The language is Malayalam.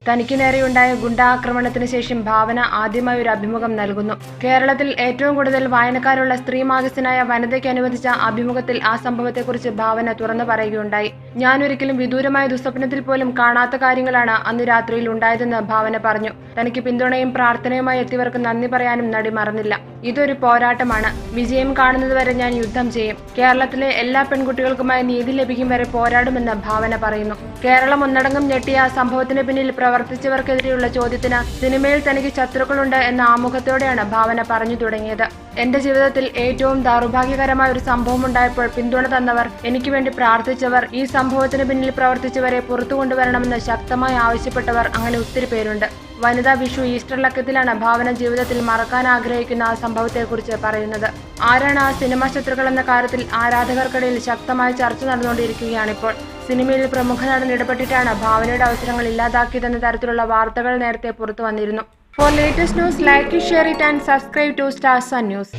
തനിക്ക് നേരെയുണ്ടായ ഗുണ്ടാക്രമണത്തിന് ശേഷം ഭാവന ആദ്യമായി ഒരു അഭിമുഖം നൽകുന്നു. കേരളത്തിൽ ഏറ്റവും കൂടുതൽ വായനക്കാരുള്ള സ്ത്രീ മാഗസിനായ വനിതയ്ക്ക് അനുവദിച്ച അഭിമുഖത്തിൽ ആ സംഭവത്തെക്കുറിച്ച് ഭാവന തുറന്നു പറയുകയുണ്ടായി. ഞാനൊരിക്കലും വിദൂരമായ ദുസ്വപ്നത്തിൽ പോലും കാണാത്ത കാര്യങ്ങളാണ് അന്ന് രാത്രിയിൽ ഉണ്ടായതെന്ന് ഭാവന പറഞ്ഞു. തനിക്ക് പിന്തുണയും പ്രാർത്ഥനയുമായി എത്തിയവർക്ക് നന്ദി പറയാനും നടി മറന്നില്ല. ഇതൊരു പോരാട്ടമാണ്. വിജയം കാണുന്നതുവരെ ഞാൻ യുദ്ധം ചെയ്യും. കേരളത്തിലെ എല്ലാ പെൺകുട്ടികൾക്കുമായി നീതി ലഭിക്കും വരെ പോരാടുമെന്ന് ഭാവന പറയുന്നു. കേരളം ഒന്നടങ്കം ഞെട്ടിയ സംഭവത്തിന് പിന്നിൽ പ്രവർത്തിച്ചവർക്കെതിരെയുള്ള ചോദ്യത്തിന് സിനിമയിൽ തനിക്ക് ശത്രുക്കളുണ്ട് എന്ന ആമുഖത്തോടെയാണ് ഭാവന പറഞ്ഞു തുടങ്ങിയത്. എന്റെ ജീവിതത്തിൽ ഏറ്റവും ദൗർഭാഗ്യകരമായ ഒരു സംഭവം ഉണ്ടായപ്പോൾ പിന്തുണ തന്നവർ, എനിക്ക് വേണ്ടി പ്രാർത്ഥിച്ചവർ, ഈ സംഭവത്തിന് പിന്നിൽ പ്രവർത്തിച്ചവരെ പുറത്തു കൊണ്ടുവരണമെന്ന് ശക്തമായി ആവശ്യപ്പെട്ടവർ, അങ്ങനെ ഒത്തിരി പേരുണ്ട്. വനിതാ വിഷു ഈസ്റ്റർ ലക്കത്തിലാണ് ഭാവന ജീവിതത്തിൽ മറക്കാൻ ആഗ്രഹിക്കുന്ന ആ സംഭവത്തെക്കുറിച്ച് പറയുന്നത്. ആരാണ് ആ സിനിമാ ശത്രുക്കൾ എന്ന കാര്യത്തിൽ ആരാധകർക്കിടയിൽ ശക്തമായ ചർച്ച നടന്നുകൊണ്ടിരിക്കുകയാണിപ്പോൾ. സിനിമയിൽ പ്രമുഖ നടൻ ഇടപെട്ടിട്ടാണ് ഭാവനയുടെ അവസരങ്ങൾ ഇല്ലാതാക്കിയതെന്ന തരത്തിലുള്ള വാർത്തകൾ നേരത്തെ പുറത്തു വന്നിരുന്നു. For latest news, like, share it and subscribe to Star Sun News.